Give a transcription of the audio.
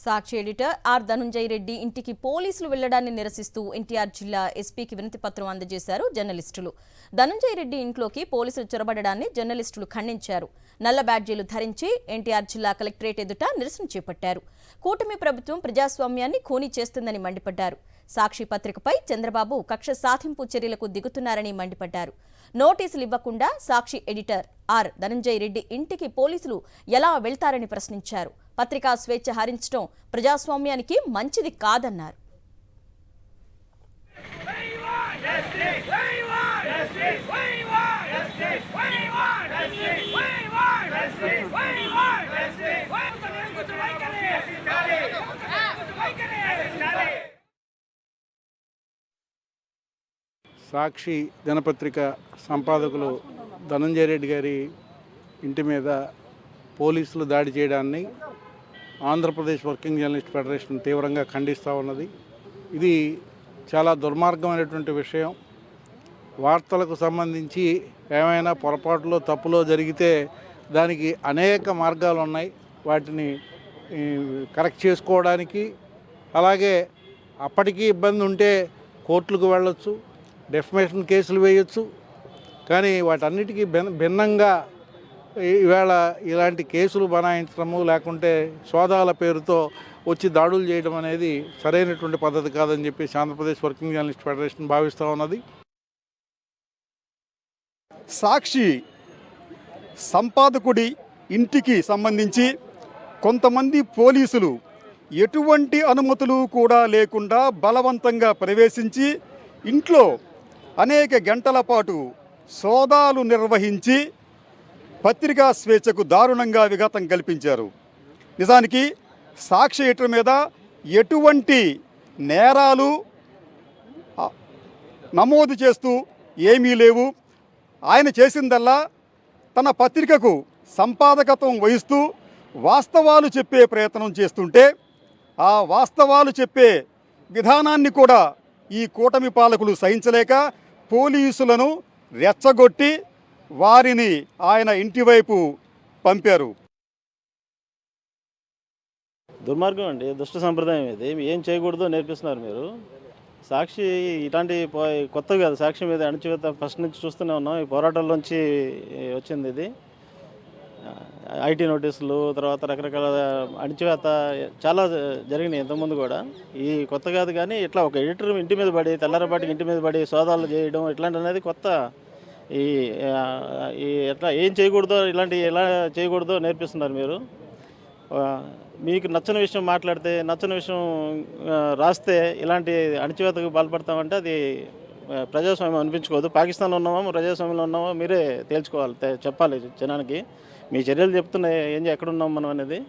Sakshi editor are Dhanunjaya Reddy ఇంటికి పోలీసులు వెళ్లడాన్ని నిరసిస్తూ ఎన్టీఆర్ జిల్లా ఎస్పీకి వినతి పత్రం అందజేశారు జర్నలిస్టులు. ధనుంజయ రెడ్డి ఇంట్లోకి పోలీసులు చొరబడడాన్ని జర్నలిస్టులు ఖండించారు. నల్ల బ్యాడ్జీలు ధరించి ఎన్టీఆర్ జిల్లా కలెక్టరేట్ ఎదుట నిరసన చేపట్టారు. కూటమి ప్రభుత్వం ప్రజాస్వామ్యాన్ని ఖూనీ చేస్తుందని మండిపడ్డారు. సాక్షి పత్రికపై చంద్రబాబు కక్ష సాధింపు చర్యలకు దిగుతున్నారని మండిపడ్డారు. నోటీసులు ఇవ్వకుండా సాక్షి ఎడిటర్ ఆర్ ధనుంజయ రెడ్డి ఇంటికి పోలీసులు ఎలా వెళ్తారని ప్రశ్నించారు. పత్రికా స్వేచ్ఛ హరించడం ప్రజాస్వామ్యానికి మంచిది కాదన్నారు. సాక్షి దినపత్రిక సంపాదకులు ధనంజయ రెడ్డి గారి ఇంటి మీద పోలీసులు దాడి చేయడాన్ని ఆంధ్రప్రదేశ్ వర్కింగ్ జర్నలిస్ట్ ఫెడరేషన్ తీవ్రంగా ఖండిస్తూ ఉన్నది. ఇది చాలా దుర్మార్గమైనటువంటి విషయం. వార్తలకు సంబంధించి ఏమైనా పొరపాటులో తప్పులో జరిగితే దానికి అనేక మార్గాలు ఉన్నాయి. వాటిని కరెక్ట్ చేసుకోవడానికి, అలాగే అప్పటికీ ఇబ్బంది ఉంటే కోర్టులకు వెళ్ళొచ్చు, డెఫమేషన్ కేసులు వేయొచ్చు. కానీ వాటన్నిటికీ భిన్నంగా ఈవేళ ఇలాంటి కేసులు బనాయించడము, లేకుంటే సోదాల పేరుతో వచ్చి దాడులు చేయడం అనేది సరైనటువంటి పద్ధతి కాదని చెప్పి ఆంధ్రప్రదేశ్ వర్కింగ్ జర్నలిస్ట్ ఫెడరేషన్ భావిస్తూ ఉన్నది. సాక్షి సంపాదకుడి ఇంటికి సంబంధించి కొంతమంది పోలీసులు ఎటువంటి అనుమతులు కూడా లేకుండా బలవంతంగా ప్రవేశించి ఇంట్లో అనేక గంటల పాటు సోదాలు నిర్వహించి పత్రికా స్వేచ్ఛకు దారుణంగా విఘాతం కల్పించారు. నిజానికి సాక్షి ఎడిటర్ మీద ఎటువంటి నేరాలు నమోదు చేస్తూ ఏమీ లేవు. ఆయన చేసిందల్లా తన పత్రికకు సంపాదకత్వం వహిస్తూ వాస్తవాలు చెప్పే ప్రయత్నం చేస్తుంటే, ఆ వాస్తవాలు చెప్పే విధానాన్ని కూడా ఈ కూటమి పాలకులు సహించలేక పోలీసులను రెచ్చగొట్టి వారిని ఆయన ఇంటి వైపు పంపారు. దుర్మార్గం అండి, దుష్ట సంప్రదాయం ఇది. ఏం చేయకూడదో నేర్పిస్తున్నారు మీరు. సాక్షి ఇలాంటి కొత్త కాదు. సాక్షి మీద అణచివేత ఫస్ట్ నుంచి చూస్తూనే ఉన్నాం. ఈ పోరాటాల్లోంచి వచ్చింది ఇది. ఐటీ నోటీసులు, తర్వాత రకరకాల అణచివేత చాలా జరిగినాయి ఇంతకుముందు కూడా. ఈ కొత్త కాదు. కానీ ఇట్లా ఒక ఎడిటర్ ఇంటి మీద పడి, తెల్లారపాటికి ఇంటి మీద పడి సోదాలు చేయడం ఇట్లాంటి అనేది కొత్త. ఈ ఎట్లా ఏం చేయకూడదో, ఇలాంటి ఎలా చేయకూడదో నేర్పిస్తున్నారు మీరు. మీకు నచ్చని విషయం మాట్లాడితే, నచ్చని విషయం రాస్తే ఇలాంటి అణచివేతకు పాల్పడతామంటే అది ప్రజాస్వామ్యం అనిపించుకోదు. పాకిస్తాన్లో ఉన్నామో ప్రజాస్వామ్యంలో ఉన్నామో మీరే తేల్చుకోవాలి, చెప్పాలి జనానికి. మీ చర్యలు చెప్తున్నాయి ఎక్కడున్నాం మనం అనేది.